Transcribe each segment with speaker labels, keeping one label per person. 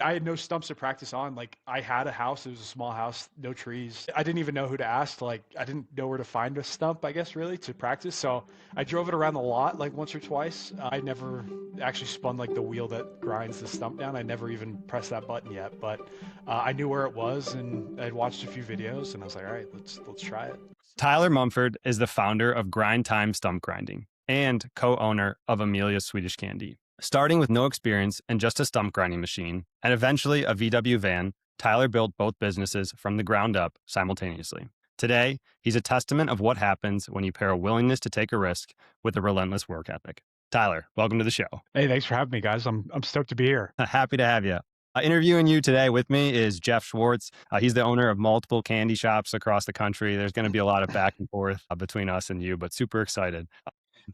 Speaker 1: I had no stumps to practice on. Like I had a house, it was a small house, no trees. I didn't even know who to ask. Like I didn't know where to find a stump, I guess, really to practice. So I drove it around the lot like once or twice. I never actually spun like the wheel that grinds the stump down. I never even pressed that button yet, but I knew where it was and I'd watched a few videos and I was like, all right, let's try it.
Speaker 2: Tyler Mumford is the founder of Grind Time Stump Grinding and co-owner of Amelia Swedish Candy. Starting with no experience and just a stump grinding machine, and eventually a VW van, Tyler built both businesses from the ground up simultaneously. Today, he's a testament of what happens when you pair a willingness to take a risk with a relentless work ethic. Tyler, welcome to the show.
Speaker 1: Hey, thanks for having me, guys. I'm stoked to be here.
Speaker 2: Happy to have you. Interviewing you today with me is Geoff Swarts. He's the owner of multiple candy shops across the country. There's going to be a lot of back and forth between us and you, but super excited.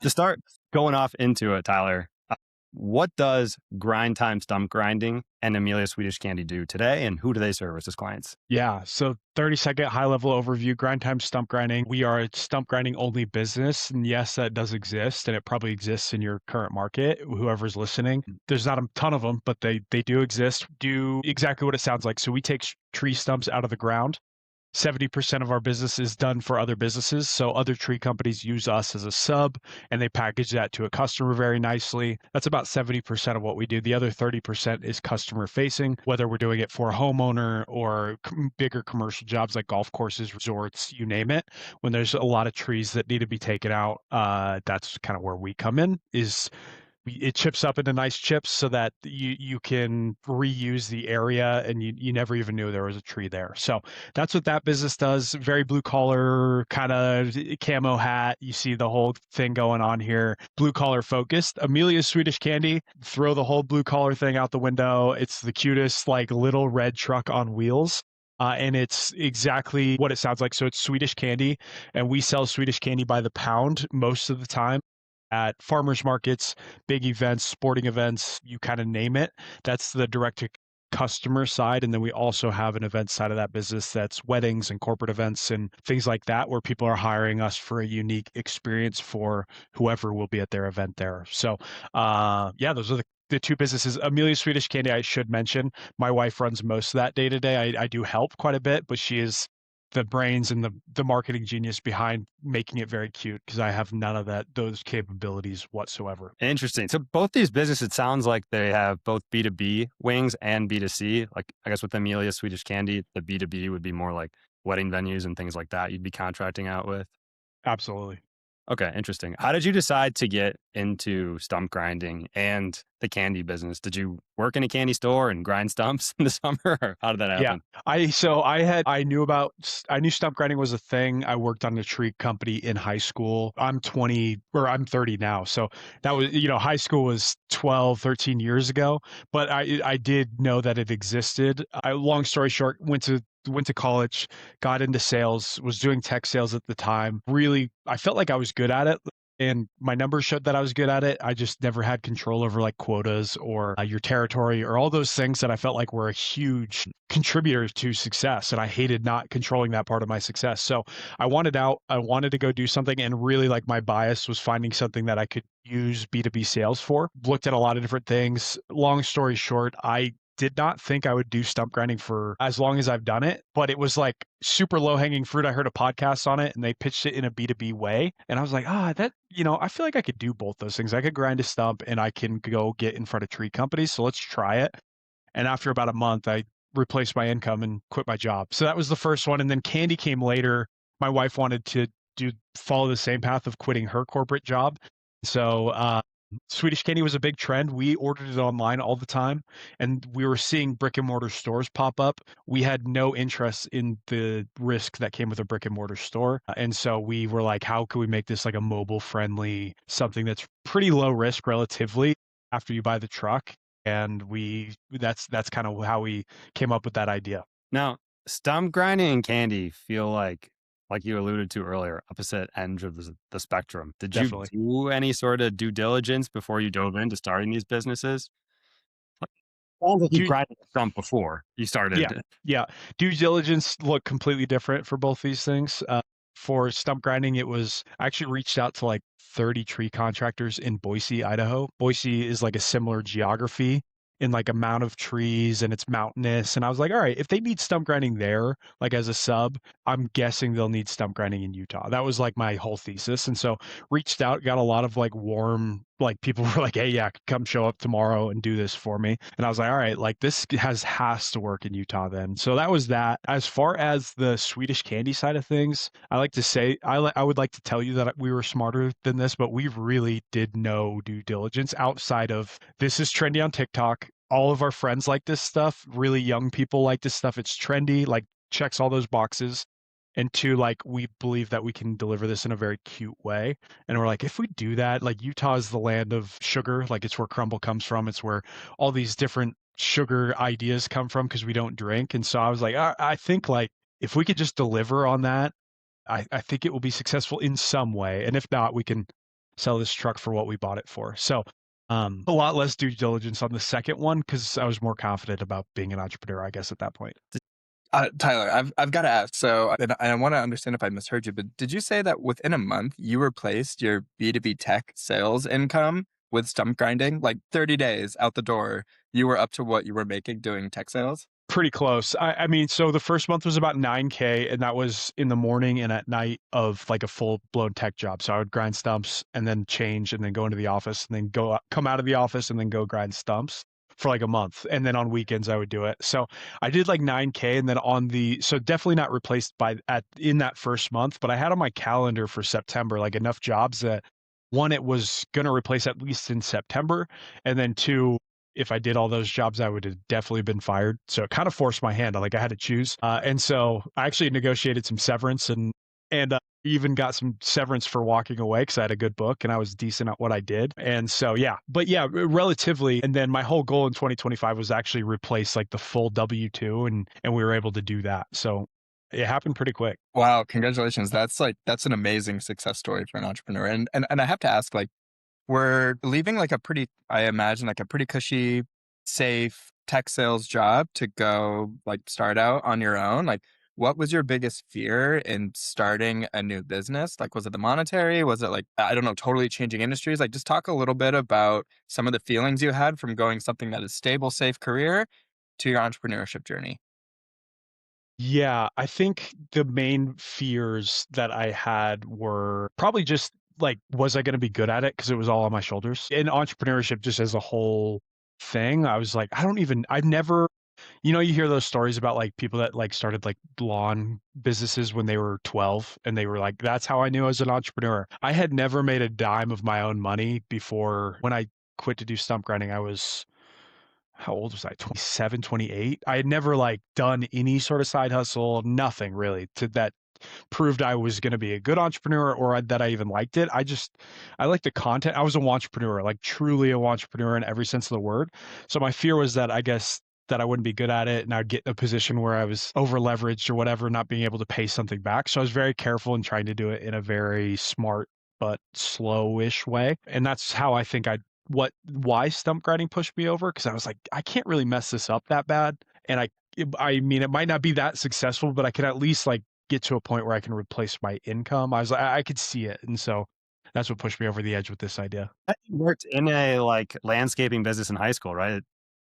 Speaker 2: To start going off into it, Tyler, what does Grind Time Stump Grinding and Amelia Swedish Candy do today, and who do they service as clients?
Speaker 1: Yeah. So 30-second high level overview, Grind Time Stump Grinding. We are a stump grinding only business. And yes, that does exist and it probably exists in your current market, whoever's listening. There's not a ton of them, but they do exist, do exactly what it sounds like. So we take tree stumps out of the ground. 70% of our business is done for other businesses. So other tree companies use us as a sub and they package that to a customer very nicely. That's about 70% of what we do. The other 30% is customer facing, whether we're doing it for a homeowner or bigger commercial jobs like golf courses, resorts, you name it. When there's a lot of trees that need to be taken out, that's kind of where we come in, is it chips up into nice chips so that you can reuse the area and you never even knew there was a tree there. So that's what that business does. Very blue collar kind of camo hat. You see the whole thing going on here. Blue collar focused. Amelia's Swedish Candy, throw the whole blue collar thing out the window. It's the cutest like little red truck on wheels. And it's exactly what it sounds like. So it's Swedish candy, and we sell Swedish candy by the pound most of the time at farmers markets, big events, sporting events, you kind of name it. That's the direct to customer side. And then we also have an event side of that business that's weddings and corporate events and things like that, where people are hiring us for a unique experience for whoever will be at their event there. So, yeah, those are the two businesses. Amelia Swedish Candy, I should mention, my wife runs most of that day to day. I do help quite a bit, but she is the brains and the marketing genius behind making it very cute, because I have none of those capabilities whatsoever.
Speaker 2: Interesting. So both these businesses, it sounds like they have both B2B wings and B2C. Like I guess with Amelia Swedish Candy, the B2B would be more like wedding venues and things like that you'd be contracting out with.
Speaker 1: Absolutely.
Speaker 2: Okay, interesting. How did you decide to get into stump grinding and the candy business? Did you work in a candy store and grind stumps in the summer, or how did that
Speaker 1: Yeah.
Speaker 2: happen?
Speaker 1: I knew stump grinding was a thing. I worked on a tree company in high school. I'm 20 or I'm 30 now. So that was, high school was 12, 13 years ago, but I did know that it existed. Long story short, went to college, got into sales, was doing tech sales at the time. Really, I felt like I was good at it and my numbers showed that I was good at it. I just never had control over like quotas or your territory or all those things that I felt like were a huge contributor to success. And I hated not controlling that part of my success. So I wanted out. I wanted to go do something. And really, like, my bias was finding something that I could use B2B sales for. Looked at a lot of different things. Long story short, I did not think I would do stump grinding for as long as I've done it, but it was like super low hanging fruit. I heard a podcast on it and they pitched it in a B2B way. And I was like, I feel like I could do both those things. I could grind a stump and I can go get in front of tree companies. So let's try it. And after about a month, I replaced my income and quit my job. So that was the first one. And then candy came later. My wife wanted to follow the same path of quitting her corporate job. So Swedish candy was a big trend. We ordered it online all the time, and we were seeing brick and mortar stores pop up. We had no interest in the risk that came with a brick and mortar store. And so we were like, how can we make this like a mobile friendly, something that's pretty low risk relatively after you buy the truck? And that's kind of how we came up with that idea.
Speaker 2: Now, stump grinding and candy feel like you alluded to earlier, opposite ends of the spectrum. Did you
Speaker 1: Definitely.
Speaker 2: do any sort of due diligence before you dove into starting these businesses? Sounds like you
Speaker 1: Do
Speaker 2: grinded a stump before you
Speaker 1: Yeah,
Speaker 2: started.
Speaker 1: yeah. Due diligence look completely different for both these things. For stump grinding, I actually reached out to like 30 tree contractors in Boise, Idaho. Boise is like a similar geography in like amount of trees and it's mountainous. And I was like, all right, if they need stump grinding there, like as a sub, I'm guessing they'll need stump grinding in Utah. That was like my whole thesis. And so reached out, got a lot of like warm, like people were like, hey, yeah, come show up tomorrow and do this for me. And I was like, all right, like this has to work in Utah then. So that was that. As far as the Swedish candy side of things, I like to say, I would like to tell you that we were smarter than this, but we really did no due diligence outside of this is trendy on TikTok. All of our friends like this stuff. Really young people like this stuff. It's trendy, like checks all those boxes. And two, like we believe that we can deliver this in a very cute way. And we're like, if we do that, like Utah is the land of sugar, like it's where crumble comes from. It's where all these different sugar ideas come from because we don't drink. And so I was like, I think like if we could just deliver on that, I think it will be successful in some way. And if not, we can sell this truck for what we bought it for. So a lot less due diligence on the second one because I was more confident about being an entrepreneur, I guess, at that point.
Speaker 3: Tyler, I've got to ask. So, and I want to understand if I misheard you, but did you say that within a month you replaced your B2B tech sales income with stump grinding? Like 30 days out the door, you were up to what you were making doing tech sales?
Speaker 1: Pretty close. I mean, so the first month was about 9K, and that was in the morning and at night of like a full blown tech job. So I would grind stumps and then change and then go into the office and then come out of the office and then go grind stumps for like a month. And then on weekends I would do it. So I did like 9K and then so definitely not replaced in that first month, but I had on my calendar for September like enough jobs that one, it was going to replace at least in September. And then two, if I did all those jobs, I would have definitely been fired. So it kind of forced my hand. Like I had to choose. And so I actually negotiated some severance and even got some severance for walking away because I had a good book and I was decent at what I did. And so, yeah, but yeah, relatively. And then my whole goal in 2025 was actually replace like the full W-2 and we were able to do that. So it happened pretty quick.
Speaker 3: Wow, congratulations. That's an amazing success story for an entrepreneur. And I have to ask, like, we're leaving like I imagine like a pretty cushy, safe tech sales job to go like start out on your own. Like, what was your biggest fear in starting a new business? Like, was it the monetary? Was it like, I don't know, totally changing industries? Like, just talk a little bit about some of the feelings you had from going something that is stable, safe career to your entrepreneurship journey.
Speaker 1: Yeah, I think the main fears that I had were probably just like, was I going to be good at it? Because it was all on my shoulders. In entrepreneurship, just as a whole thing, I was like, I've never, you hear those stories about like people that like started like lawn businesses when they were 12 and they were like, that's how I knew I was an entrepreneur. I had never made a dime of my own money before when I quit to do stump grinding. I was how old was I? 27, 28. I had never like done any sort of side hustle, nothing really to that proved I was going to be a good entrepreneur or that I even liked it. I like the content. I was a entrepreneur, like truly a entrepreneur in every sense of the word. So my fear was that I guess that I wouldn't be good at it and I'd get in a position where I was over leveraged or whatever, not being able to pay something back. So I was very careful in trying to do it in a very smart but slowish way. And that's how I think why stump grinding pushed me over because I was like, I can't really mess this up that bad. And I mean, it might not be that successful, but I can at least like get to a point where I can replace my income. I was like, I could see it. And so that's what pushed me over the edge with this idea.
Speaker 2: You worked in a like landscaping business in high school, right?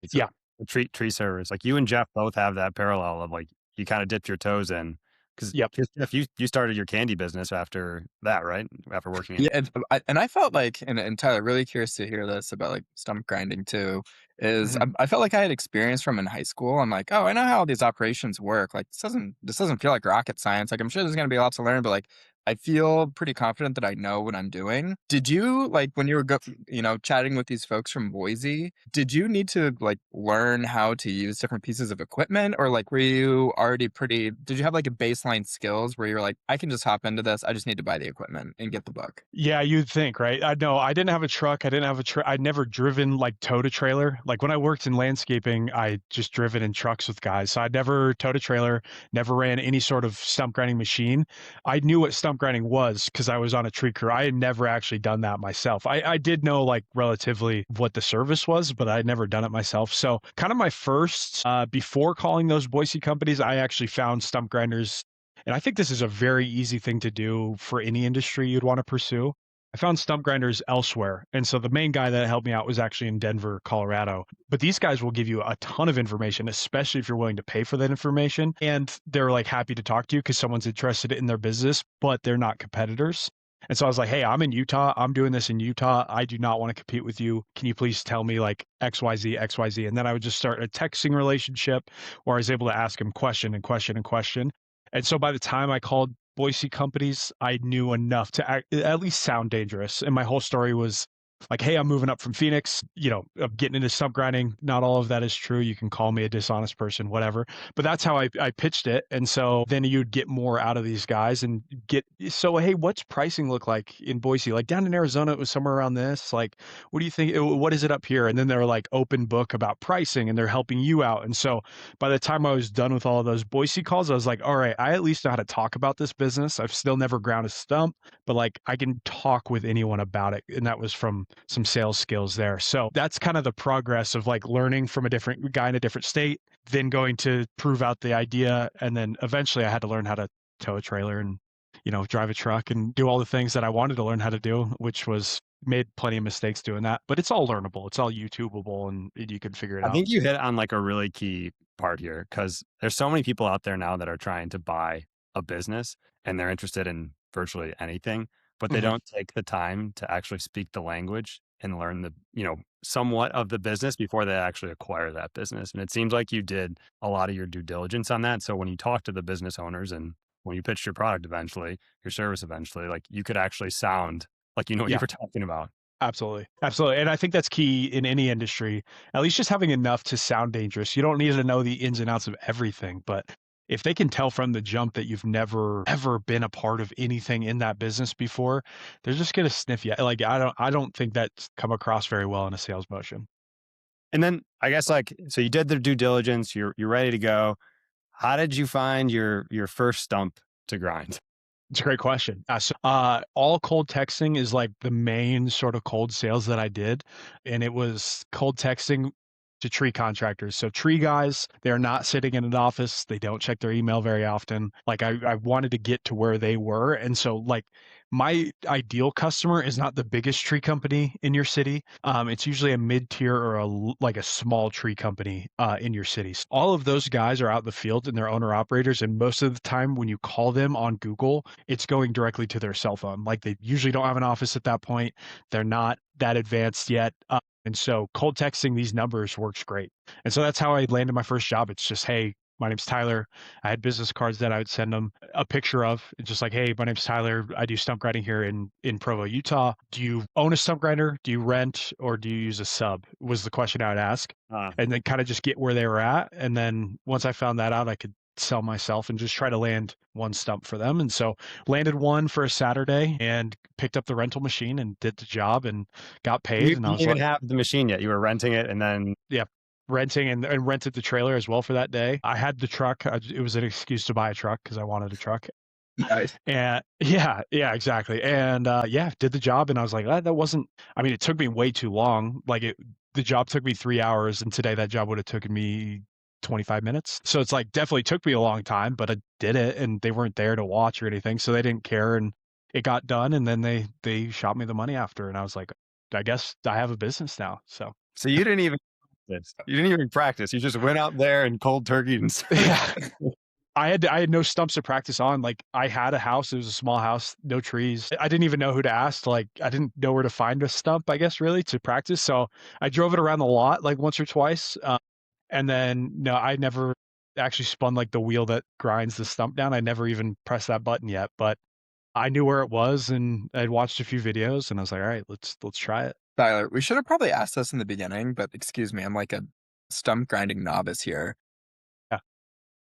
Speaker 2: It's
Speaker 1: Yeah.
Speaker 2: a tree servers. Like you and Geoff both have that parallel of like you kind of dipped your toes in because
Speaker 1: Yep.
Speaker 2: Geoff, you started your candy business after that, right? After working in
Speaker 3: Yeah, and I felt like, and Tyler, really curious to hear this about like stump grinding too. Is
Speaker 1: Mhm.
Speaker 3: I felt like I had experience from in high school. I'm like, oh, I know how these operations work. Like this doesn't feel like rocket science. Like I'm sure there's gonna be a lot to learn, but like I feel pretty confident that I know what I'm doing. Did you like when you were chatting with these folks from Boise? Did you need to like learn how to use different pieces of equipment, or like were you already pretty? Did you have like a baseline skills where you're like, I can just hop into this. I just need to buy the equipment and get the book.
Speaker 1: Yeah, you'd think, right? I know I didn't have a truck. I didn't have I'd never driven like towed a trailer. Like when I worked in landscaping, I just driven in trucks with guys. So I'd never towed a trailer, never ran any sort of stump grinding machine. I knew what stump grinding was because I was on a tree crew. I had never actually done that myself. I did know like relatively what the service was, but I'd never done it myself. So kind of my first, before calling those Boise companies, I actually found stump grinders and I think this is a very easy thing to do for any industry you'd want to pursue. I found stump grinders elsewhere. And so the main guy that helped me out was actually in Denver, Colorado. But these guys will give you a ton of information, especially if you're willing to pay for that information. And they're like happy to talk to you because someone's interested in their business, but they're not competitors. And so I was like, hey, I'm in Utah. I'm doing this in Utah. I do not want to compete with you. Can you please tell me like XYZ, XYZ? And then I would just start a texting relationship where I was able to ask him question and question and question. And so by the time I called Boise companies, I knew enough to at least sound dangerous. And my whole story was like, hey, I'm moving up from Phoenix, I'm getting into stump grinding. Not all of that is true. You can call me a dishonest person, whatever. But that's how I pitched it. And so then you'd get more out of these guys and hey, what's pricing look like in Boise? Like down in Arizona, it was somewhere around this. Like, what do you think? What is it up here? And then they're like open book about pricing and they're helping you out. And so by the time I was done with all of those Boise calls, I was like, all right, I at least know how to talk about this business. I've still never ground a stump, but like I can talk with anyone about it. And that was from some sales skills there. So that's kind of the progress of like learning from a different guy in a different state, then going to prove out the idea. And then eventually I had to learn how to tow a trailer and, drive a truck and do all the things that I wanted to learn how to do, which was made plenty of mistakes doing that, but it's all learnable. It's all YouTubeable and you can figure it
Speaker 2: I
Speaker 1: out.
Speaker 2: think you hit on like a really key part here because there's so many people out there now that are trying to buy a business and they're interested in virtually anything, but they
Speaker 1: Mhm.
Speaker 2: don't take the time to actually speak the language and learn the, somewhat of the business before they actually acquire that business. And it seems like you did a lot of your due diligence on that. So when you talk to the business owners and when you pitched your product eventually, your service eventually, like you could actually sound like you know what you
Speaker 1: Yeah.
Speaker 2: were talking about.
Speaker 1: Absolutely. Absolutely. And I think that's key in any industry, at least just having enough to sound dangerous. You don't need to know the ins and outs of everything, but if they can tell from the jump that you've never ever been a part of anything in that business before, they're just going to sniff you. Like I don't think that's come across very well in a sales motion.
Speaker 2: And then I guess like so you did the due diligence, you're ready to go. How did you find your first stump to grind?
Speaker 1: It's a great question. All cold texting is like the main sort of cold sales that I did. And it was cold texting to tree contractors. So tree guys, they're not sitting in an office. They don't check their email very often. Like I wanted to get to where they were. And so like my ideal customer is not the biggest tree company in your city. It's usually a mid-tier or like a small tree company in your cities. All of those guys are out in the field and they're owner operators. And most of the time when you call them on Google, it's going directly to their cell phone. Like they usually don't have an office at that point. They're not that advanced yet. And so cold texting these numbers works great. And so that's how I landed my first job. It's just, hey, my name's Tyler. I had business cards that I would send them a picture of. It's just like, hey, my name's Tyler. I do stump grinding here in Provo, Utah. Do you own a stump grinder? Do you rent or do you use a sub? Was the question I would ask.
Speaker 2: Uh,
Speaker 1: And then kind of just get where they were at. And then once I found that out, I could sell myself and just try to land one stump for them. And so landed one for a Saturday and picked up the rental machine and did the job and got paid.
Speaker 2: you
Speaker 1: And I
Speaker 2: didn't
Speaker 1: was
Speaker 2: even
Speaker 1: like,
Speaker 2: have the machine yet. You were renting it and then
Speaker 1: yeah, renting and rented the trailer as well for that day. I had the truck. It was an excuse to buy a truck because I wanted a truck.
Speaker 3: Nice.
Speaker 1: And yeah, exactly. And yeah, did the job. And I was like, that wasn't, I mean, it took me way too long. The job took me 3 hours. And today that job would have taken me 25 minutes. So it's like definitely took me a long time, but I did it and they weren't there to watch or anything. So they didn't care. And it got done. And then they shot me the money after. And I was like, I guess I have a business now. So
Speaker 2: so you didn't even practice. You didn't even practice. You just went out there and cold turkey and
Speaker 1: yeah. I had no stumps to practice on. Like I had a house, it was a small house, no trees. I didn't even know who to ask. Like I didn't know where to find a stump, I guess, really to practice. So I drove it around the lot like once or twice. And then no, I never actually spun like the wheel that grinds the stump down. I never even pressed that button yet, but I knew where it was and I'd watched a few videos and I was like, all right, let's try it.
Speaker 3: Tyler, we should have probably asked this in the beginning, but excuse me, I'm like a stump grinding novice here.
Speaker 1: Yeah.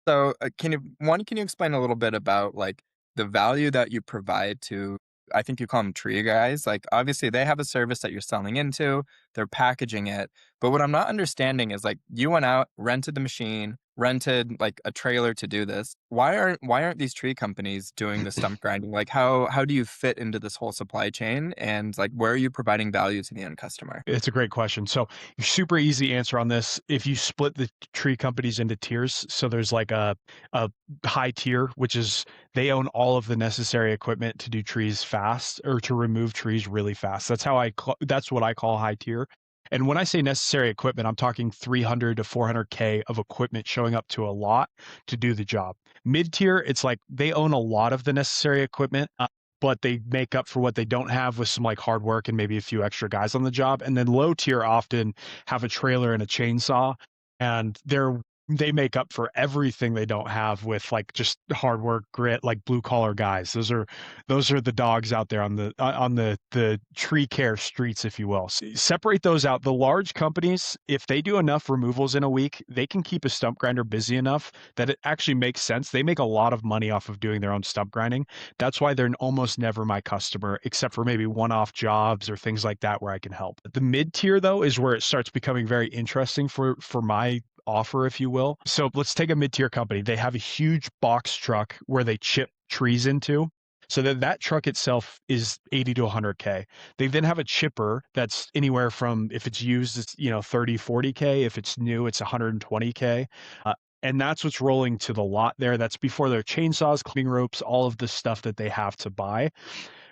Speaker 3: So, can you explain a little bit about like the value that you provide to, I think you call them tree guys. Like obviously they have a service that you're selling into. they're packaging it. But what I'm not understanding is like you went out, rented the machine, rented like a trailer to do this. Why aren't these tree companies doing the stump grinding? Like how do you fit into this whole supply chain, and like where are you providing value to the end customer?
Speaker 1: It's a great question. So, super easy answer on this. If you split the tree companies into tiers, so there's like a high tier, which is they own all of the necessary equipment to do trees fast or to remove trees really fast. That's what I call high tier. And when I say necessary equipment, I'm talking 300 to 400K of equipment showing up to a lot to do the job. Mid tier, it's like they own a lot of the necessary equipment, but they make up for what they don't have with some like hard work and maybe a few extra guys on the job. And then low tier often have a trailer and a chainsaw, and they make up for everything they don't have with like just hard work, grit, like blue collar guys. Those are the dogs out there on the tree care streets, if you will. Separate those out. The large companies, if they do enough removals in a week, they can keep a stump grinder busy enough that it actually makes sense. They make a lot of money off of doing their own stump grinding. That's why they're almost never my customer, except for maybe one-off jobs or things like that where I can help. The mid tier though is where it starts becoming very interesting for my offer, if you will. So let's take a mid-tier company. They have a huge box truck where they chip trees into. So that truck itself is 80 to 100K. They then have a chipper that's anywhere from, if it's used, it's 30, 40K. If it's new, it's 120K. And that's what's rolling to the lot there. That's before their chainsaws, clipping ropes, all of the stuff that they have to buy.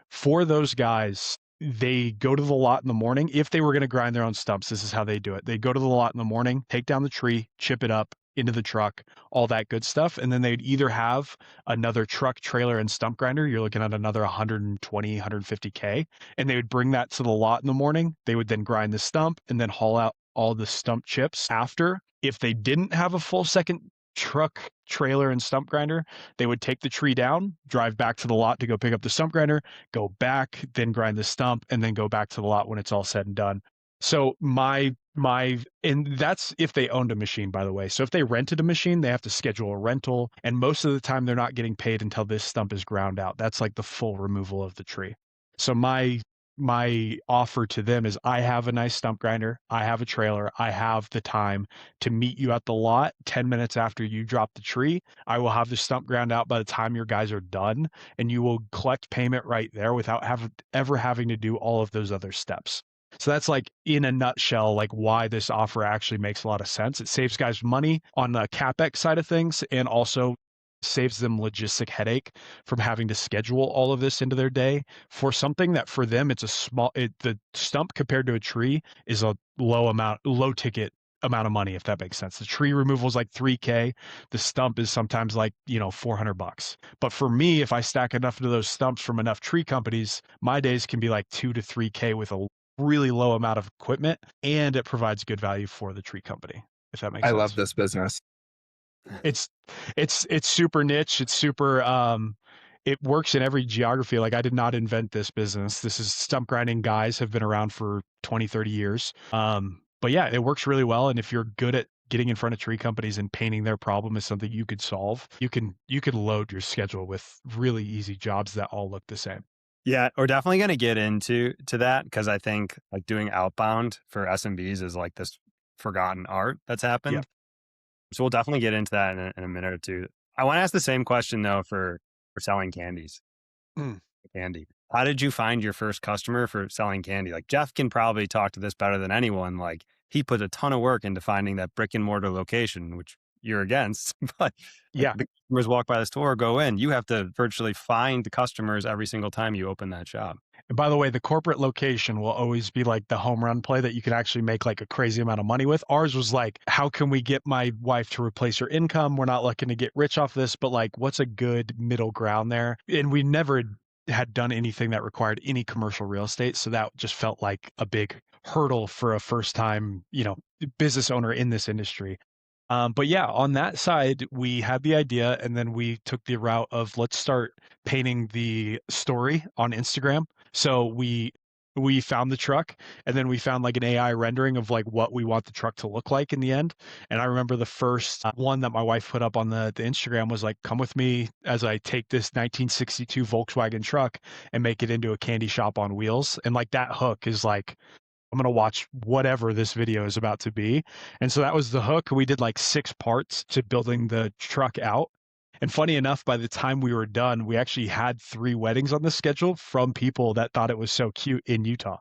Speaker 1: For those guys, they go to the lot in the morning. If they were going to grind their own stumps, this is how they do it. They go to the lot in the morning, take down the tree, chip it up into the truck, all that good stuff. And then they'd either have another truck, trailer, and stump grinder. You're looking at another 120, 150K. And they would bring that to the lot in the morning. They would then grind the stump and then haul out all the stump chips after. If they didn't have a full second truck, trailer, and stump grinder, they would take the tree down, drive back to the lot to go pick up the stump grinder, go back, then grind the stump, and then go back to the lot when it's all said and done. So and that's if they owned a machine, by the way. So if they rented a machine, they have to schedule a rental, and most of the time they're not getting paid until this stump is ground out. That's like the full removal of the tree. So my offer to them is I have a nice stump grinder, I have a trailer, I have the time to meet you at the lot 10 minutes after you drop the tree. I will have the stump ground out by the time your guys are done, and you will collect payment right there without ever having to do all of those other steps. So that's like in a nutshell, like why this offer actually makes a lot of sense. It saves guys money on the CapEx side of things, and also saves them logistic headache from having to schedule all of this into their day for something that for them it's the stump compared to a tree is a low ticket amount of money, if that makes sense. The tree removal is like 3K. The stump is sometimes like, $400. But for me, if I stack enough of those stumps from enough tree companies, my days can be like 2 to 3K with a really low amount of equipment, and it provides good value for the tree company, if that makes
Speaker 3: I
Speaker 1: sense.
Speaker 3: love this business.
Speaker 1: It's super niche. It's super it works in every geography. Like I did not invent this business. This is stump grinding guys have been around for 20, 30 years. But yeah, it works really well. And if you're good at getting in front of tree companies and painting their problem as something you could solve, you can load your schedule with really easy jobs that all look the same.
Speaker 2: Yeah, we're definitely going to get into that because I think like doing outbound for SMBs is like this forgotten art that's happened.
Speaker 1: Yeah.
Speaker 2: So we'll definitely get into that in a minute or two. I want to ask the same question though for selling candies. Candy. How did you find your first customer for selling candy? Like Geoff can probably talk to this better than anyone. Like he put a ton of work into finding that brick and mortar location, which you're against. But
Speaker 1: Yeah.
Speaker 2: the customers walk by the store, go in. You have to virtually find the customers every single time you open that shop.
Speaker 1: And by the way, the corporate location will always be like the home run play that you can actually make like a crazy amount of money with. Ours was like, how can we get my wife to replace her income? We're not looking to get rich off this, but like, what's a good middle ground there? And we never had done anything that required any commercial real estate. So that just felt like a big hurdle for a first time, business owner in this industry. But yeah, on that side, we had the idea, and then we took the route of let's start painting the story on Instagram. So we found the truck, and then we found like an AI rendering of like what we want the truck to look like in the end. And I remember the first one that my wife put up on the Instagram was like, come with me as I take this 1962 Volkswagen truck and make it into a candy shop on wheels. And like that hook is like I'm going to watch whatever this video is about to be. And so that was the hook. We did like 6 parts to building the truck out. And funny enough, by the time we were done, we actually had 3 weddings on the schedule from people that thought it was so cute in Utah,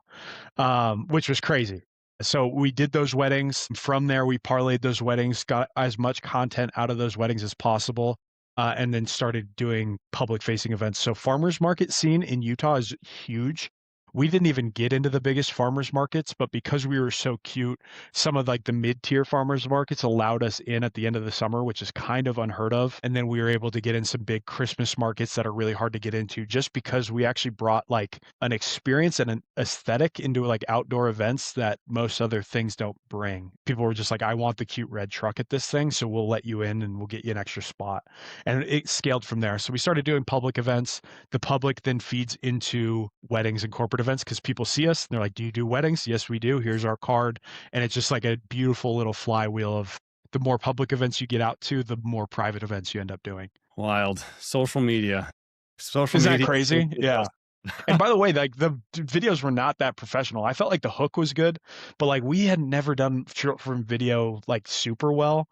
Speaker 1: which was crazy. So we did those weddings. From there, we parlayed those weddings, got as much content out of those weddings as possible, and then started doing public-facing events. So farmers market scene in Utah is huge. We didn't even get into the biggest farmers markets, but because we were so cute, some of like the mid-tier farmers markets allowed us in at the end of the summer, which is kind of unheard of. And then we were able to get in some big Christmas markets that are really hard to get into just because we actually brought like an experience and an aesthetic into like outdoor events that most other things don't bring. People were just like, I want the cute red truck at this thing, so we'll let you in and we'll get you an extra spot. And it scaled from there. So we started doing public events. The public then feeds into weddings and corporate events because people see us and they're like, do you do weddings? Yes, we do. Here's our card. And it's just like a beautiful little flywheel of the more public events you get out to, the more private events you end up doing.
Speaker 2: Wild. Social media.
Speaker 1: Is that crazy? Yeah. And by the way, like the videos were not that professional. I felt like the hook was good, but like we had never done short form video like super well.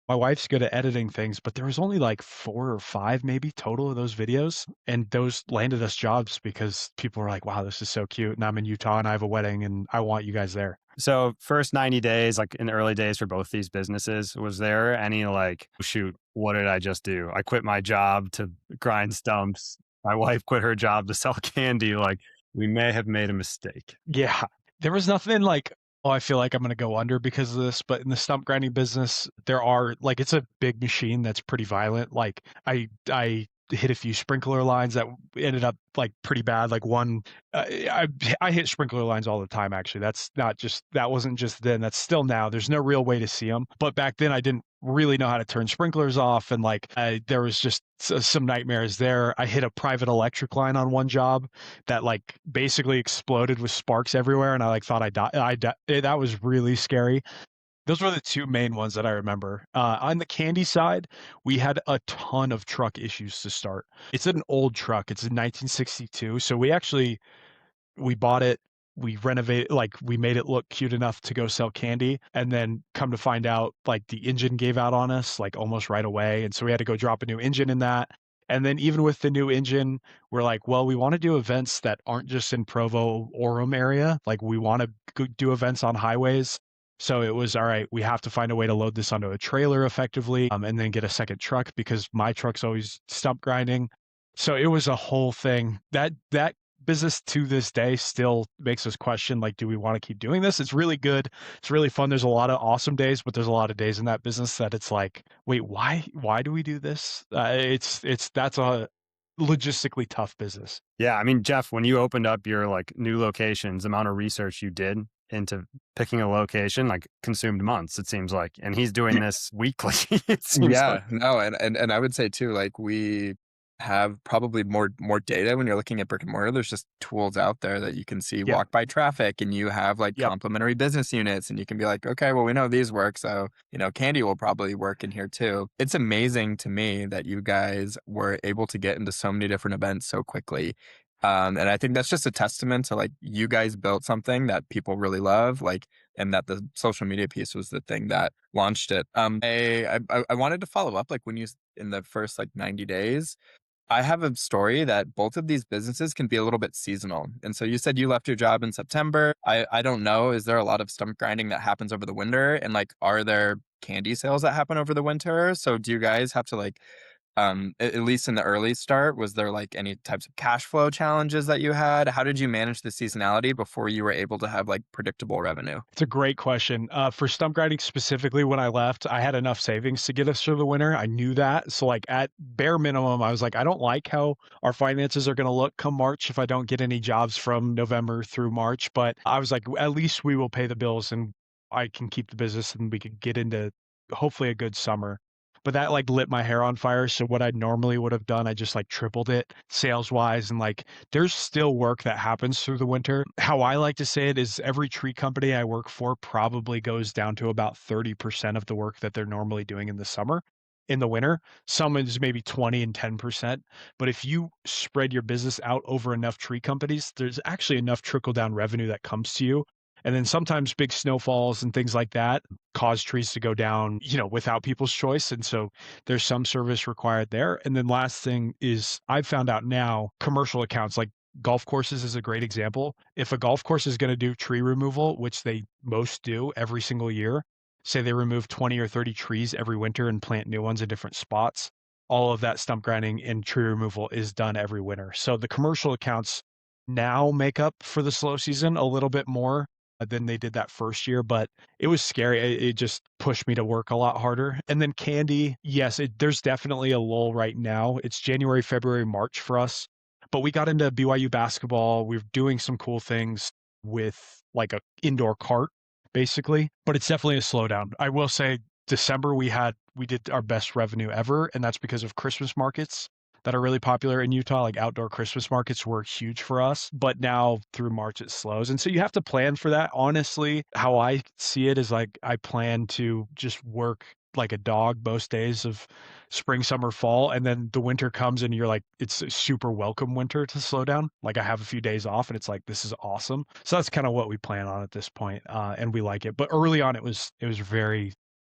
Speaker 1: My wife's good at editing things, but there was only like 4 or 5 maybe total of those videos. And those landed us jobs because people were like, wow, this is so cute. And I'm in Utah and I have a wedding and I want you guys there.
Speaker 2: So first 90 days, like in the early days for both these businesses, was there any like, shoot, what did I just do? I quit my job to grind stumps. My wife quit her job to sell candy. Like we may have made a mistake.
Speaker 1: Yeah. There was nothing like, oh, I feel like I'm going to go under because of this. But in the stump grinding business, there are like, it's a big machine that's pretty violent. Like I hit a few sprinkler lines that ended up like pretty bad. Like one, I hit sprinkler lines all the time. Actually, that wasn't just then. That's still now. There's no real way to see them. But back then, I didn't really know how to turn sprinklers off, and like there was just some nightmares there. I hit a private electric line on one job that like basically exploded with sparks everywhere, and I like thought I died. That was really scary. Those were the 2 main ones that I remember. On the candy side, we had a ton of truck issues to start. It's an old truck. It's a 1962. So we bought it, we renovated, like we made it look cute enough to go sell candy. And then come to find out, like the engine gave out on us like almost right away. And so we had to go drop a new engine in that. And then even with the new engine, we're like, well, we want to do events that aren't just in Provo, Orem area. Like we want to do events on highways. So it was, all right, we have to find a way to load this onto a trailer effectively, and then get a second truck because my truck's always stump grinding. So it was a whole thing. That business to this day still makes us question, like, do we want to keep doing this? It's really good. It's really fun. There's a lot of awesome days, but there's a lot of days in that business that it's like, wait, why do we do this? That's a logistically tough business.
Speaker 2: Yeah. I mean, Geoff, when you opened up your like new locations, the amount of research you did into picking a location like consumed months, it seems like. And he's doing this weekly. It seems
Speaker 3: Yeah,
Speaker 2: like.
Speaker 3: no, and I would say too, like we have probably more data when you're looking at brick and mortar. There's just tools out there that you can see
Speaker 1: Yep.
Speaker 3: walk by traffic, and you have like
Speaker 1: Yep.
Speaker 3: complementary business units, and you can be like, okay, well, we know these work, so candy will probably work in here too. It's amazing to me that you guys were able to get into so many different events so quickly. And I think that's just a testament to like you guys built something that people really love, like, and that the social media piece was the thing that launched it. I wanted to follow up, like when you in the first like 90 days, I have a story that both of these businesses can be a little bit seasonal. And so you said you left your job in September. I don't know, is there a lot of stump grinding that happens over the winter? And like, are there candy sales that happen over the winter? So do you guys have to like at least in the early start, was there like any types of cash flow challenges that you had? How did you manage the seasonality before you were able to have like predictable revenue?
Speaker 1: It's a great question. For stump grinding specifically, when I left, I had enough savings to get us through the winter. I knew that. So like at bare minimum, I was like, I don't like how our finances are going to look come March if I don't get any jobs from November through March. But I was like, at least we will pay the bills and I can keep the business and we could get into hopefully a good summer. But that like lit my hair on fire. So what I normally would have done, I just like tripled it sales wise. And like there's still work that happens through the winter. How I like to say it is every tree company I work for probably goes down to about 30% of the work that they're normally doing in the summer. In the winter, some is maybe 20 and 10%. But if you spread your business out over enough tree companies, there's actually enough trickle down revenue that comes to you. And then sometimes big snowfalls and things like that cause trees to go down, without people's choice. And so there's some service required there. And then last thing is I've found out now commercial accounts like golf courses is a great example. If a golf course is going to do tree removal, which they most do every single year, say they remove 20 or 30 trees every winter and plant new ones in different spots, all of that stump grinding and tree removal is done every winter. So the commercial accounts now make up for the slow season a little bit more than they did that first year, but it was scary. It just pushed me to work a lot harder. And then candy, yes, there's definitely a lull right now. It's January, February, March for us, but we got into BYU basketball. We're doing some cool things with like a indoor cart, basically, but it's definitely a slowdown. I will say December we did our best revenue ever, and that's because of Christmas markets that are really popular in Utah. Like outdoor Christmas markets were huge for us, but now through March it slows. And so you have to plan for that. Honestly, how I see it is like I plan to just work like a dog most days of spring, summer, fall. And then the winter comes and you're like, it's a super welcome winter to slow down. Like I have a few days off and it's like, this is awesome. So that's kind of what we plan on at this point. And we like it. But early on it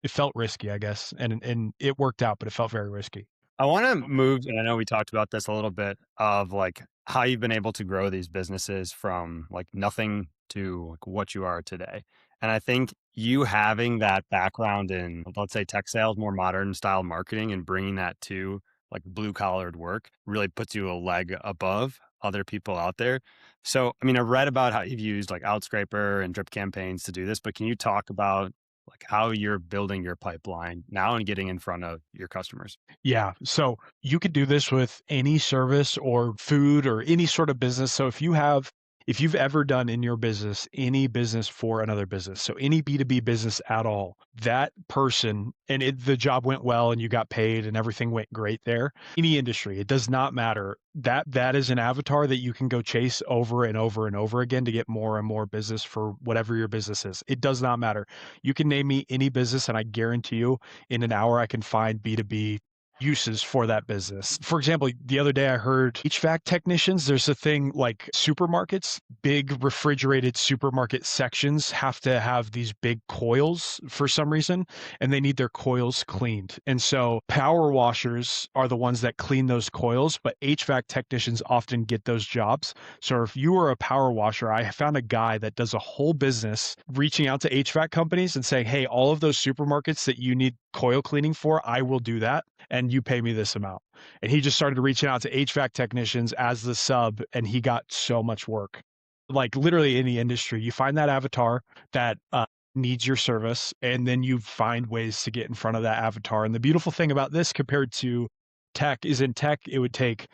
Speaker 1: felt risky, I guess. And it worked out, but it felt very risky.
Speaker 2: I want to move, and I know we talked about this a little bit of like how you've been able to grow these businesses from like nothing to like what you are today. And I think you having that background in, let's say, tech sales, more modern style marketing, and bringing that to like blue collared work really puts you a leg above other people out there. So, I mean, I read about how you've used like Outscraper and drip campaigns to do this, but can you talk about like how you're building your pipeline now and getting in front of your customers?
Speaker 1: Yeah. So you could do this with any service or food or any sort of business. So if you've ever done in your business any business for another business, so any B2B business at all, that person and the job went well and you got paid and everything went great there, any industry, it does not matter. That is an avatar that you can go chase over and over and over again to get more and more business for whatever your business is. It does not matter. You can name me any business and I guarantee you in an hour I can find B2B uses for that business. For example, the other day I heard HVAC technicians, there's a thing like supermarkets, big refrigerated supermarket sections have to have these big coils for some reason, and they need their coils cleaned. And so power washers are the ones that clean those coils, but HVAC technicians often get those jobs. So if you were a power washer, I found a guy that does a whole business reaching out to HVAC companies and saying, hey, all of those supermarkets that you need coil cleaning for, I will do that and you pay me this amount. And he just started reaching out to HVAC technicians as the sub, and he got so much work. Like literally any industry, you find that avatar that needs your service, and then you find ways to get in front of that avatar. And the beautiful thing about this compared to tech is in tech, it would take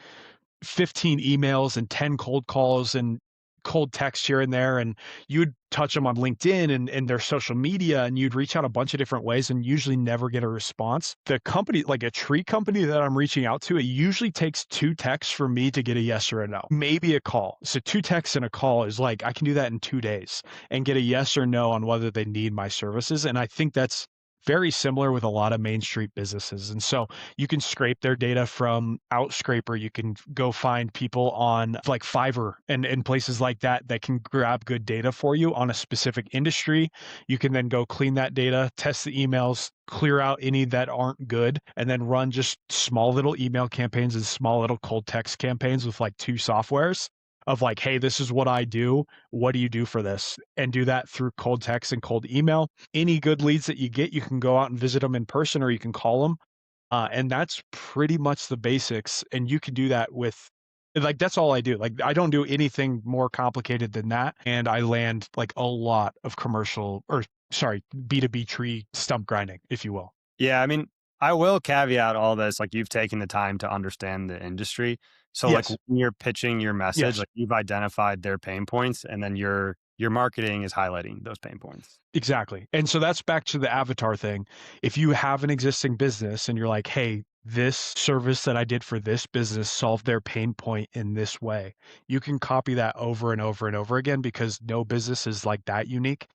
Speaker 1: 15 emails and 10 cold calls and cold text here and there, and you'd touch them on LinkedIn and their social media, and you'd reach out a bunch of different ways and usually never get a response. The company, like a tree company that I'm reaching out to, it usually takes 2 texts for me to get a yes or a no, maybe a call. So 2 texts and a call is like, I can do that in 2 days and get a yes or no on whether they need my services. And I think that's very similar with a lot of Main Street businesses. And so you can scrape their data from Outscraper. You can go find people on like Fiverr and places like that that can grab good data for you on a specific industry. You can then go clean that data, test the emails, clear out any that aren't good, and then run just small little email campaigns and small little cold text campaigns with like 2 softwares of like, hey, this is what I do. What do you do for this? And do that through cold text and cold email. Any good leads that you get, you can go out and visit them in person or you can call them. And that's pretty much the basics. And you can do that with, like, that's all I do. Like, I don't do anything more complicated than that. And I land like a lot of B2B tree stump grinding, if you will.
Speaker 2: Yeah, I mean, I will caveat all this, like you've taken the time to understand the industry. So like
Speaker 1: Yes.
Speaker 2: when you're pitching your message,
Speaker 1: Yes.
Speaker 2: like you've identified their pain points and then your marketing is highlighting those pain points.
Speaker 1: Exactly. And so that's back to the avatar thing. If you have an existing business and you're like, hey, this service that I did for this business solved their pain point in this way, you can copy that over and over and over again because no business is like that unique.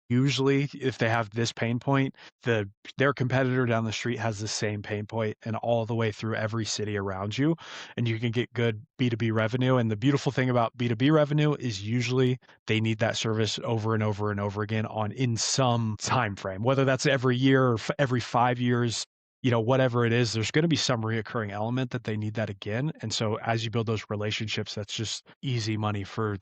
Speaker 1: Usually, if they have this pain point, their competitor down the street has the same pain point and all the way through every city around you, and you can get good B2B revenue. And the beautiful thing about B2B revenue is usually they need that service over and over and over again on in some time frame, whether that's every year or every 5 years. Whatever it is, there's going to be some reoccurring element that they need that again. And so as you build those relationships, that's just easy money for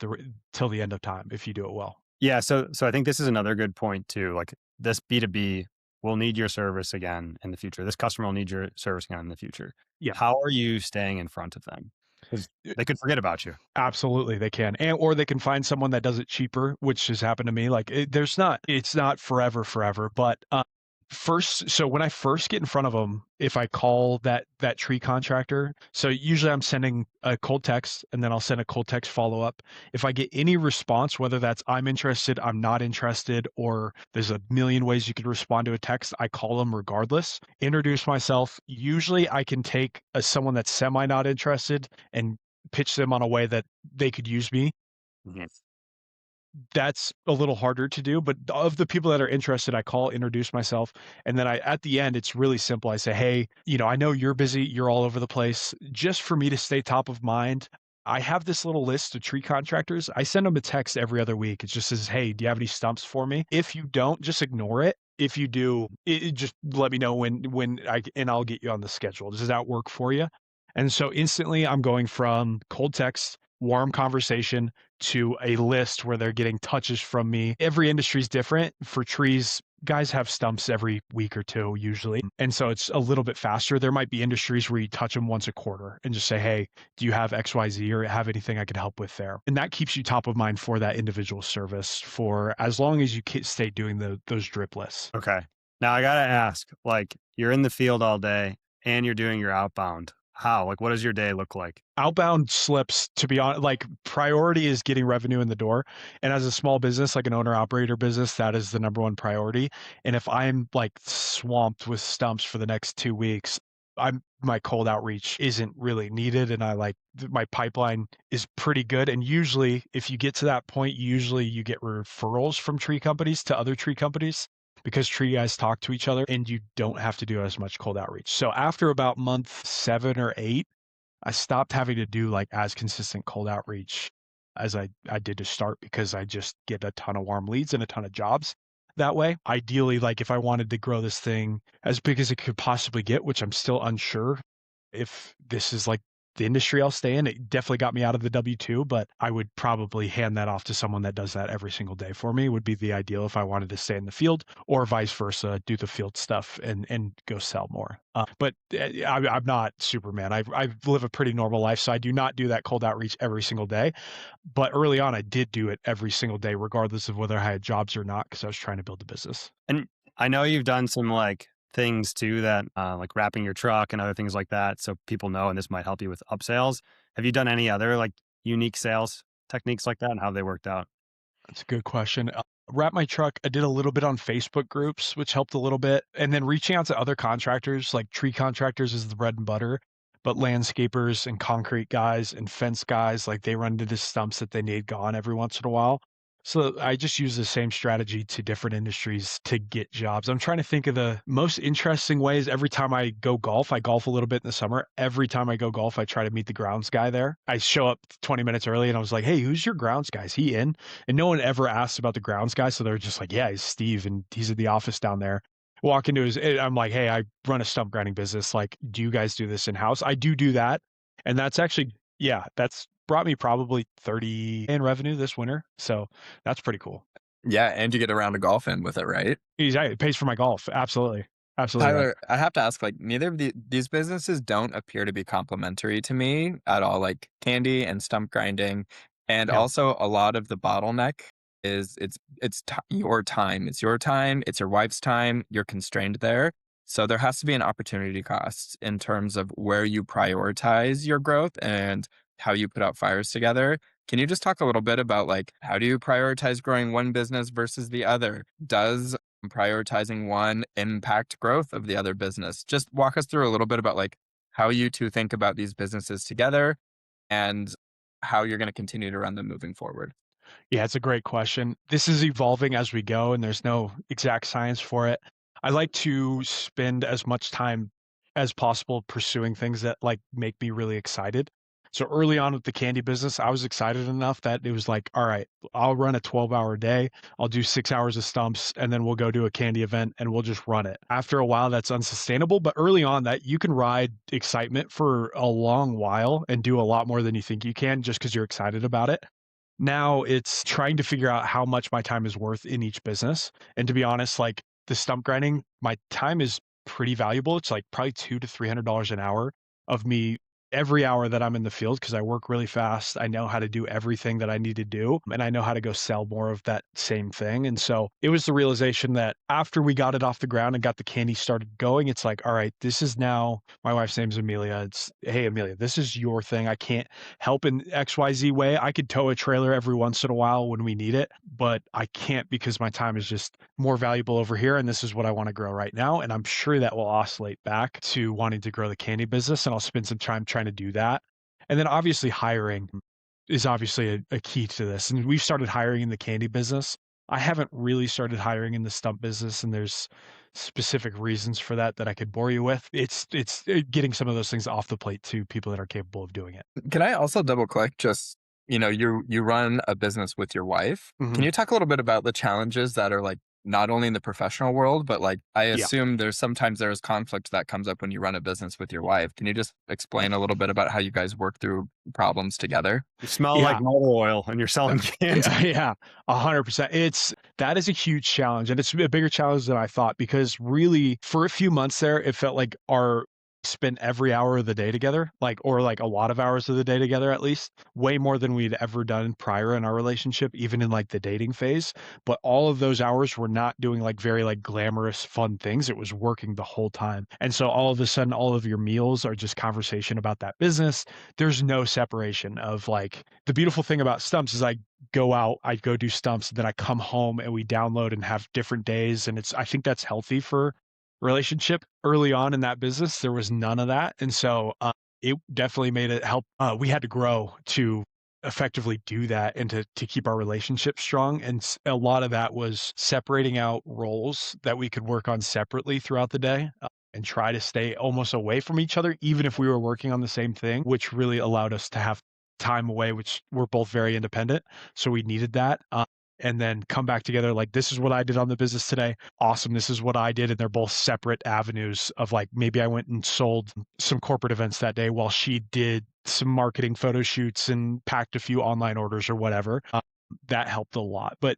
Speaker 1: till the end of time if you do it well.
Speaker 2: Yeah, so I think this is another good point too. Like this B2B will need your service again in the future. This customer will need your service again in the future.
Speaker 1: Yeah.
Speaker 2: How are you staying in front of them? Because they could forget about you.
Speaker 1: Absolutely, they can, or they can find someone that does it cheaper, which has happened to me. Like, it's not forever, but first, so when I first get in front of them, if I call that tree contractor, so usually I'm sending a cold text, and then I'll send a cold text follow up. If I get any response, whether that's I'm interested, I'm not interested, or there's a million ways you could respond to a text, I call them regardless. Introduce myself. Usually, I can take someone that's semi not interested and pitch them on a way that they could use me.
Speaker 2: Yes.
Speaker 1: That's a little harder to do, but of the people that are interested, I call, introduce myself, and then at the end, it's really simple. I say, "Hey, I know you're busy, you're all over the place. Just for me to stay top of mind, I have this little list of tree contractors. I send them a text every other week. It just says, "Hey, do you have any stumps for me?" If you don't, just ignore it. If you do, just let me know and I'll get you on the schedule. Does that work for you? And so instantly, I'm going from cold text, warm conversation to a list where they're getting touches from me. Every industry is different. For trees, guys have stumps every week or two usually. And so it's a little bit faster. There might be industries where you touch them once a quarter and just say, "Hey, do you have XYZ or have anything I could help with there?" And that keeps you top of mind for that individual service for as long as you stay doing those drip lists.
Speaker 2: Okay. Now I gotta ask, like you're in the field all day and you're doing your outbound. How? Like what does your day look like?
Speaker 1: Outbound slips, to be honest, like priority is getting revenue in the door. And as a small business, like an owner operator business, that is the number one priority. And if I'm like swamped with stumps for the next 2 weeks, my cold outreach isn't really needed. And my pipeline is pretty good. And usually if you get to that point, usually you get referrals from tree companies to other tree companies because tree guys talk to each other and you don't have to do as much cold outreach. So after about month 7 or 8, I stopped having to do like as consistent cold outreach as I did to start because I just get a ton of warm leads and a ton of jobs that way. Ideally, like if I wanted to grow this thing as big as it could possibly get, which I'm still unsure if this is like the industry I'll stay in, it definitely got me out of the W-2, but I would probably hand that off to someone that does that every single day for me would be the ideal if I wanted to stay in the field or vice versa, do the field stuff and go sell more. But I'm not Superman. I live a pretty normal life, so I do not do that cold outreach every single day. But early on, I did do it every single day, regardless of whether I had jobs or not, because I was trying to build a business.
Speaker 2: And I know you've done some like things too that like wrapping your truck and other things like that. So people know, and this might help you with upsells. Have you done any other like unique sales techniques like that and how they worked out?
Speaker 1: That's a good question. Wrap my truck, I did a little bit on Facebook groups, which helped a little bit. And then reaching out to other contractors, like tree contractors is the bread and butter, but landscapers and concrete guys and fence guys, like they run into the stumps that they need gone every once in a while. So I just use the same strategy to different industries to get jobs. I'm trying to think of the most interesting ways. Every time I golf a little bit in the summer. Every time I go golf, I try to meet the grounds guy there. I show up 20 minutes early and I was like, "Hey, who's your grounds guy? Is he in?" And no one ever asked about the grounds guy. So they're just like, "Yeah, he's Steve and he's at the office down there." Walk into I'm like, "Hey, I run a stump grinding business. Like, do you guys do this in house?" I do that. And that's actually, yeah, that's brought me probably 30 in revenue this winter. So that's pretty cool.
Speaker 3: Yeah, and you get around to golfing with it, right?
Speaker 1: Exactly. It pays for my golf. Absolutely. Absolutely right.
Speaker 3: Tyler, I have to ask, like, neither of these businesses don't appear to be complementary to me at all, like candy and stump grinding. And
Speaker 1: Yeah.
Speaker 3: also a lot of the bottleneck is your time. It's your time, it's your wife's time, you're constrained there. So there has to be an opportunity cost in terms of where you prioritize your growth and how you put out fires together. Can you just talk a little bit about like how do you prioritize growing one business versus the other? Does prioritizing one impact growth of the other business? Just walk us through a little bit about like how you two think about these businesses together and how you're going to continue to run them moving forward.
Speaker 1: Yeah, it's a great question. This is evolving as we go, and there's no exact science for it. I like to spend as much time as possible pursuing things that like make me really excited. So early on with the candy business, I was excited enough that it was like, all right, I'll run a 12-hour day. I'll do 6 hours of stumps, and then we'll go do a candy event and we'll just run it. After a while, that's unsustainable. But early on, that you can ride excitement for a long while and do a lot more than you think you can just because you're excited about it. Now it's trying to figure out how much my time is worth in each business. And to be honest, like the stump grinding, my time is pretty valuable. It's like probably $200 to $300 an hour of me every hour that I'm in the field because I work really fast. I know how to do everything that I need to do, and I know how to go sell more of that same thing. And so it was the realization that after we got it off the ground and got the candy started going, it's like, all right, this is now my wife's name's Amelia. It's, hey, Amelia, this is your thing. I can't help in XYZ way. I could tow a trailer every once in a while when we need it, but I can't because my time is just more valuable over here. And this is what I want to grow right now. And I'm sure that will oscillate back to wanting to grow the candy business. And I'll spend some time trying to do that. And then obviously hiring is obviously a key to this. And we've started hiring in the candy business. I haven't really started hiring in the stump business, and there's specific reasons for that that I could bore you with. It's getting some of those things off the plate to people that are capable of doing it.
Speaker 3: Can I also double click just, you run a business with your wife. Can
Speaker 1: Mhm.
Speaker 3: you talk a little bit about the challenges that are like not only in the professional world, but like I
Speaker 1: Yeah.
Speaker 3: assume there's conflict that comes up when you run a business with your wife. Can you just explain a little bit about how you guys work through problems together?
Speaker 2: You smell like
Speaker 1: Yeah.
Speaker 2: motor oil and you're selling candy.
Speaker 1: Yeah, yeah, 100%. That is a huge challenge, and it's a bigger challenge than I thought because really for a few months there, it felt like our spent every hour of the day together, like or like a lot of hours of the day together at least, way more than we'd ever done prior in our relationship, even in like the dating phase. But all of those hours were not doing like very like glamorous fun things. It was working the whole time. And so all of a sudden all of your meals are just conversation about that business. There's no separation of like the beautiful thing about stumps is I go do stumps, and then I come home and we download and have different days. And I think that's healthy for relationship. Early on in that business, there was none of that. And so it definitely made it help. We had to grow to effectively do that and to keep our relationship strong. And a lot of that was separating out roles that we could work on separately throughout the day. And try to stay almost away from each other, even if we were working on the same thing, which really allowed us to have time away, which we're both very independent. So we needed that. And then come back together like, this is what I did on the business today. Awesome. This is what I did. And they're both separate avenues of like, maybe I went and sold some corporate events that day while she did some marketing photo shoots and packed a few online orders or whatever. That helped a lot. But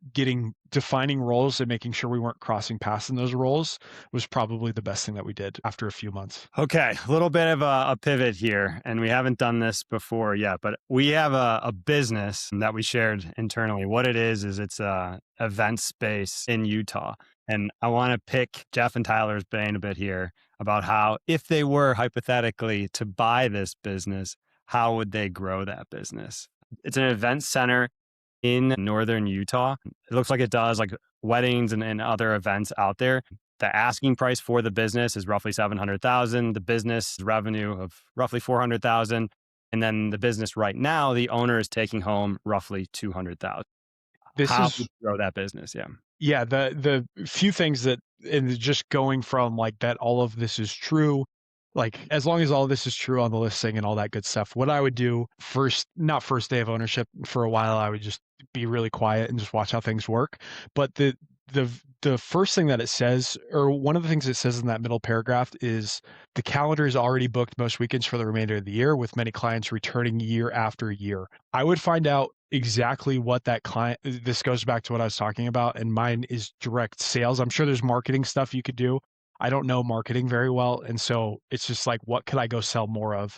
Speaker 1: defining roles and making sure we weren't crossing paths in those roles was probably the best thing that we did after a few months.
Speaker 2: Okay, a little bit of a pivot here, and we haven't done this before yet, but we have a business that we shared internally. What it is it's a event space in Utah. And I want to pick Geoff and Tyler's brain a bit here about how, if they were hypothetically to buy this business, how would they grow that business? It's an event center in northern Utah. It looks like it does like weddings and other events out there. The asking price for the business is roughly $700,000. The business revenue of roughly $400,000. And then the business right now, the owner is taking home roughly $200,000.
Speaker 1: This
Speaker 2: How would
Speaker 1: is
Speaker 2: you grow that business? Yeah.
Speaker 1: Yeah, the few things that and just going from like that all of this is true, like as long as all this is true on the listing and all that good stuff, what I would do first, not first day of ownership, for a while I would just be really quiet and just watch how things work. But the the first thing that it says, or one of the things it says in that middle paragraph is the calendar is already booked most weekends for the remainder of the year, with many clients returning year after year. I would find out exactly what that client, this goes back to what I was talking about, and mine is direct sales. I'm sure there's marketing stuff you could do. I don't know marketing very well. And so it's just like, what could I go sell more of?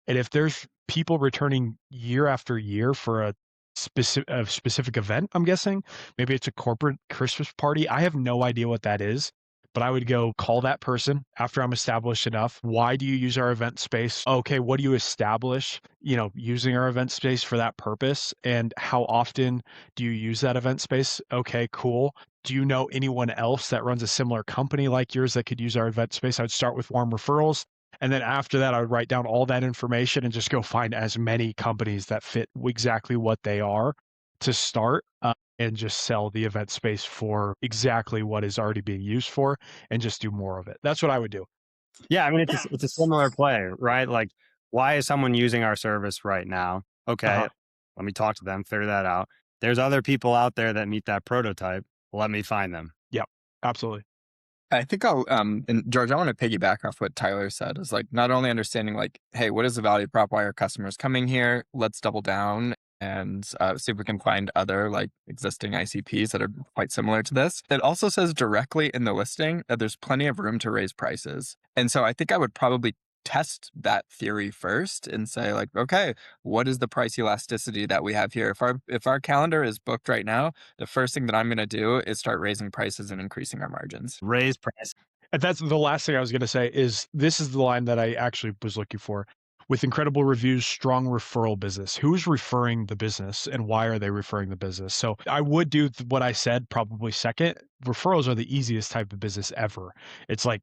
Speaker 1: And if there's people returning year after year for a specific event, I'm guessing maybe it's a corporate Christmas party. I have no idea what that is, but I would go call that person after I'm established enough. Why do you use our event space? Okay, what do you establish, using our event space for that purpose? And how often do you use that event space? Okay, cool. Do you know anyone else that runs a similar company like yours that could use our event space? I would start with warm referrals. And then after that, I would write down all that information and just go find as many companies that fit exactly what they are. to start and just sell the event space for exactly what is already being used for and just do more of it. That's what I would do.
Speaker 2: Yeah, I mean, it's a similar play, right? Like, why is someone using our service right now? Okay,
Speaker 1: Uh-huh.
Speaker 2: let me talk to them, figure that out. There's other people out there that meet that prototype. Let me find them.
Speaker 1: Yep. Absolutely.
Speaker 3: I think and George, I want to piggyback off what Tyler said is like not only understanding like, hey, what is the value prop? Why are customers coming here? Let's double down and see if we can find other like existing ICPs that are quite similar to this. It also says directly in the listing that there's plenty of room to raise prices. And so I think I would probably test that theory first and say like, okay, what is the price elasticity that we have here? If our calendar is booked right now, the first thing that I'm going to do is start raising prices and increasing our margins.
Speaker 2: Raise price.
Speaker 1: And that's the last thing I was going to say is this is the line that I actually was looking for. With incredible reviews, strong referral business. Who's referring the business and why are they referring the business? So I would do what I said probably second. Referrals are the easiest type of business ever. It's like,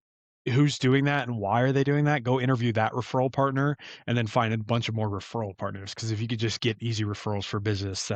Speaker 1: who's doing that and why are they doing that? Go interview that referral partner and then find a bunch of more referral partners. Because if you could just get easy referrals for business,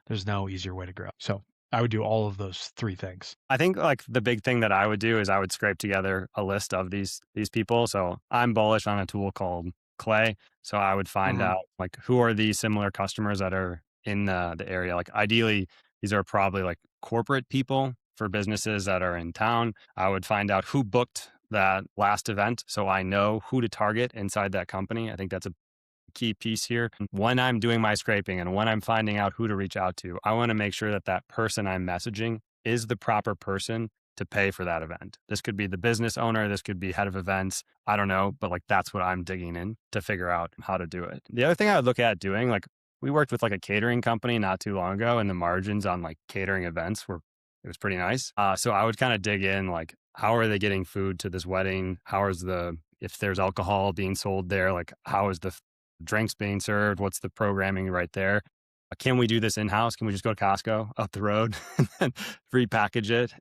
Speaker 1: there's no easier way to grow. So I would do all of those three things.
Speaker 2: I think like the big thing that I would do is I would scrape together a list of these people. So I'm bullish on a tool called Clay. So I would find
Speaker 1: Mhm.
Speaker 2: out like who are these similar customers that are in the area. Like ideally, these are probably like corporate people for businesses that are in town. I would find out who booked that last event so I know who to target inside that company. I think that's a key piece here. When I'm doing my scraping and when I'm finding out who to reach out to, I want to make sure that that person I'm messaging is the proper person to pay for that event. This could be the business owner, this could be head of events. I don't know, but like that's what I'm digging in to figure out how to do it. The other thing I would look at doing, like we worked with like a catering company not too long ago, and the margins on like catering events were it was pretty nice. So I would kind of dig in, like how are they getting food to this wedding? How is if there's alcohol being sold there, like how is the drinks being served? What's the programming right there? Can we do this in house? Can we just go to Costco up the road and then repackage it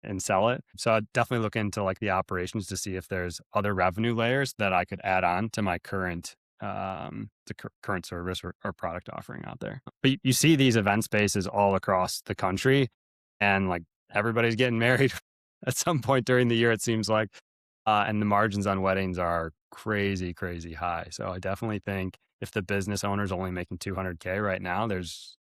Speaker 2: and sell it? So I'd definitely look into like the operations to see if there's other revenue layers that I could add on to my current current service or product offering out there. But you see these event spaces all across the country, and like everybody's getting married at some point during the year, it seems like. And the margins on weddings are crazy, crazy high. So I definitely think if the business owner is only making 200K right now, there's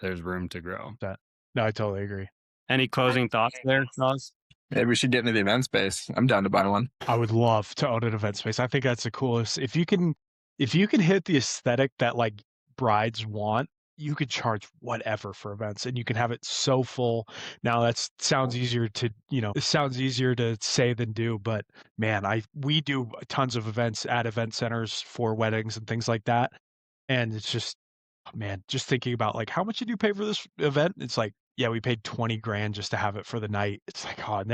Speaker 2: room to grow.
Speaker 1: No, I totally agree.
Speaker 2: Any closing thoughts there, Oz?
Speaker 3: Maybe we should get into the event space. I'm down to buy one.
Speaker 1: I would love to own an event space. I think that's the coolest. If you can hit the aesthetic that like brides want, you could charge whatever for events and you can have it so full. Now that sounds easier it sounds easier to say than do, but man, we do tons of events at event centers for weddings and things like that. And it's just, man, just thinking about like how much did you pay for this event? It's like, yeah, we paid 20 grand just to have it for the night. It's like, oh, and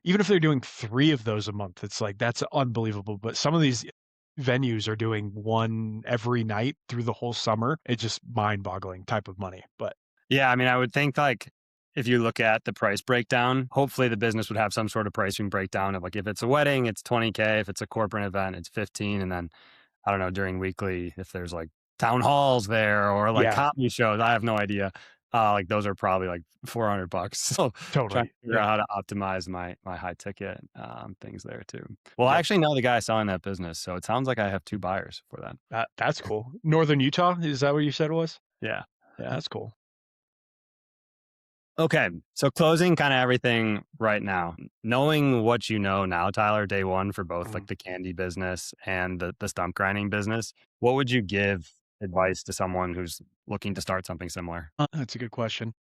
Speaker 1: even if they're doing 3 of those a month, it's like that's unbelievable. But some of these venues are doing one every night through the whole summer. It's just mind-boggling type of money. But
Speaker 2: Yeah, I mean, I would think like if you look at the price breakdown, hopefully the business would have some sort of pricing breakdown of like if it's a wedding, it's 20K. If it's a corporate event, it's 15. And then I don't know, during weekly, if there's like town halls there or like
Speaker 1: yeah,
Speaker 2: comedy shows, I have no idea. Like those are probably like $400. So trying
Speaker 1: totally.
Speaker 2: to figure
Speaker 1: Yeah.
Speaker 2: out how to optimize my high ticket things there too. Well, I
Speaker 1: Yep.
Speaker 2: actually know the guy selling that business, so it sounds like I have 2 buyers for that.
Speaker 1: That's cool. Northern Utah, is that what you said it was?
Speaker 2: Yeah.
Speaker 1: Yeah, that's cool.
Speaker 2: Okay, so closing kind of everything right now. Knowing what you know now, Tyler, day one for both like
Speaker 1: Mhm.
Speaker 2: the candy business and the stump grinding business, what would you give advice to someone who's looking to start something similar?
Speaker 1: That's a good question.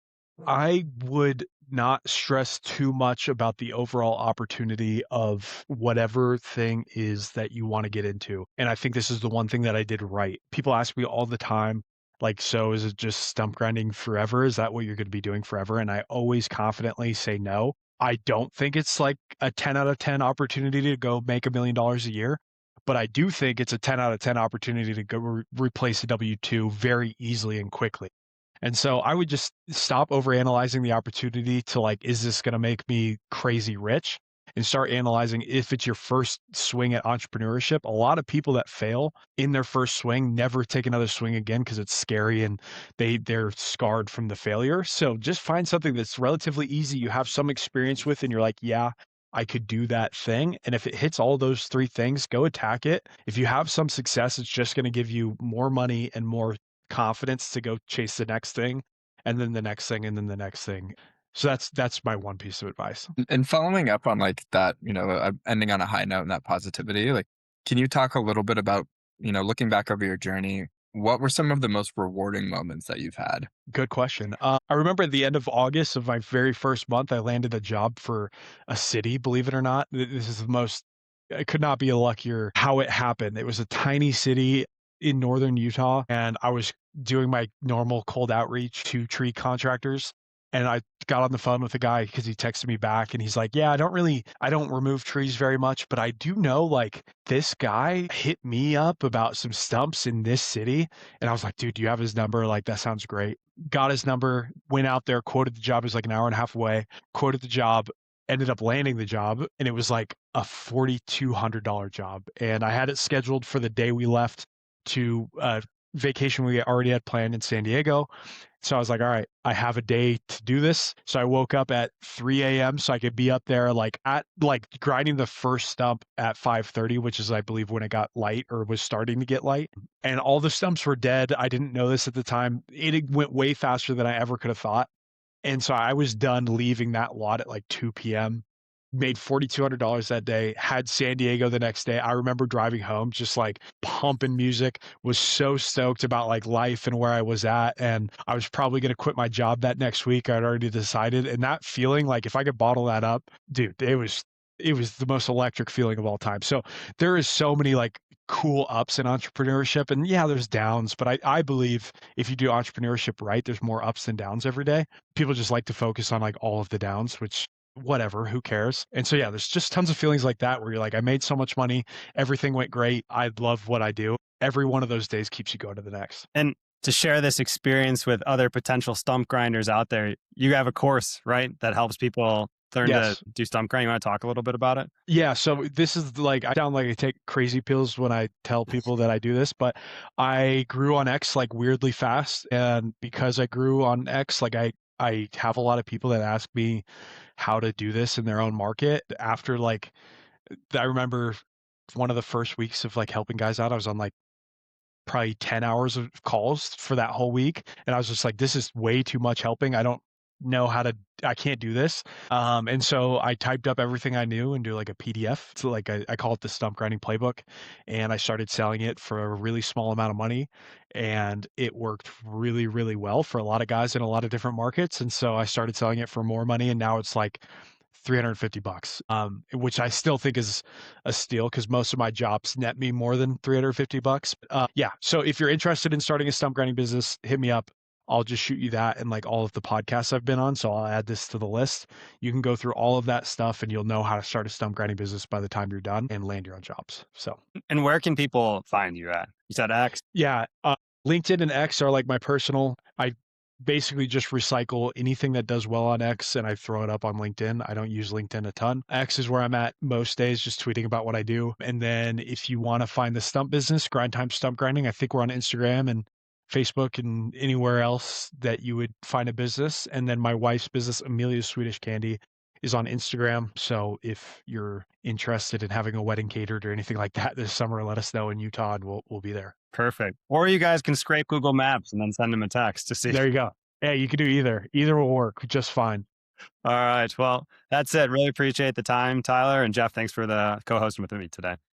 Speaker 1: I would not stress too much about the overall opportunity of whatever thing is that you want to get into. And I think this is the one thing that I did right. People ask me all the time, like, so is it just stump grinding forever? Is that what you're going to be doing forever? And I always confidently say no. I don't think it's like a 10 out of 10 opportunity to go make $1 million a year, but I do think it's a 10 out of 10 opportunity to go replace a W-2 very easily and quickly. And so I would just stop overanalyzing the opportunity to like, is this going to make me crazy rich? and start analyzing if it's your first swing at entrepreneurship. A lot of people that fail in their first swing never take another swing again because it's scary and they're scarred from the failure. So just find something that's relatively easy, you have some experience with, and you're like, yeah, I could do that thing. And if it hits all those three things, go attack it. If you have some success, it's just going to give you more money and more confidence to go chase the next thing, and then the next thing, and then the next thing. So that's my one piece of advice.
Speaker 3: And following up on like that, ending on a high note and that positivity, like, can you talk a little bit about, looking back over your journey, what were some of the most rewarding moments that you've had?
Speaker 1: Good question. I remember at the end of August of my very first month, I landed a job for a city, believe it or not. This is the most, it could not be a luckier how it happened. It was a tiny city in northern Utah, and I was doing my normal cold outreach to tree contractors. And I got on the phone with the guy because he texted me back and he's like, yeah, I don't remove trees very much, but I do know like this guy hit me up about some stumps in this city. And I was like, dude, do you have his number? Like, that sounds great. Got his number, went out there, quoted the job. It was like an hour and a half away, quoted the job, ended up landing the job. And it was like a $4,200 job. And I had it scheduled for the day we left to vacation we already had planned in San Diego. So I was like, all right, I have a day to do this. So I woke up at 3 a.m. so I could be up there like grinding the first stump at 5:30, which is I believe when it got light or was starting to get light. And all the stumps were dead. I didn't know this at the time. It went way faster than I ever could have thought. And so I was done leaving that lot at like 2 p.m. Made $4,200 that day, had San Diego the next day. I remember driving home, just like pumping music, was so stoked about like life and where I was at. And I was probably going to quit my job that next week. I'd already decided. And that feeling, like if I could bottle that up, dude, it was the most electric feeling of all time. So there is so many like cool ups in entrepreneurship. And yeah, there's downs, but I believe if you do entrepreneurship right, there's more ups than downs every day. People just like to focus on like all of the downs, which whatever, who cares? And so, yeah, there's just tons of feelings like that where you're like, I made so much money. Everything went great. I love what I do. Every one of those days keeps you going to the next.
Speaker 2: And to share this experience with other potential stump grinders out there, you have a course, right? That helps people learn to do stump grinding. You want to talk a little bit about it?
Speaker 1: Yeah. So this is like, I sound like I take crazy pills when I tell people that I do this, but I grew on X like weirdly fast. And because I grew on X, like I have a lot of people that ask me how to do this in their own market. After like, I remember one of the first weeks of like helping guys out, I was on like probably 10 hours of calls for that whole week. And I was just like, this is way too much helping. I can't do this. And so I typed up everything I knew and do like a PDF. So like I call it the stump grinding playbook. And I started selling it for a really small amount of money. And it worked really, really well for a lot of guys in a lot of different markets. And so I started selling it for more money. And now it's like $350, which I still think is a steal because most of my jobs net me more than $350. Yeah. So if you're interested in starting a stump grinding business, hit me up. I'll just shoot you that and like all of the podcasts I've been on. So I'll add this to the list. You can go through all of that stuff and you'll know how to start a stump grinding business by the time you're done and land your own jobs. So,
Speaker 2: and where can people find you at? You said X?
Speaker 1: Yeah. LinkedIn and X are like my personal. I basically just recycle anything that does well on X and I throw it up on LinkedIn. I don't use LinkedIn a ton. X is where I'm at most days, just tweeting about what I do. And then if you want to find the stump business, Grind Time Stump Grinding, I think we're on Instagram and Facebook and anywhere else that you would find a business. And then my wife's business, Amelia Swedish Candy, is on Instagram. So if you're interested in having a wedding catered or anything like that this summer, let us know in Utah and we'll be there.
Speaker 2: Perfect. Or you guys can scrape Google Maps and then send them a text to see.
Speaker 1: There you go. Yeah, you can do either. Either will work just fine.
Speaker 2: All right. Well, that's it. Really appreciate the time, Tyler. And Geoff, thanks for the co-hosting with me today.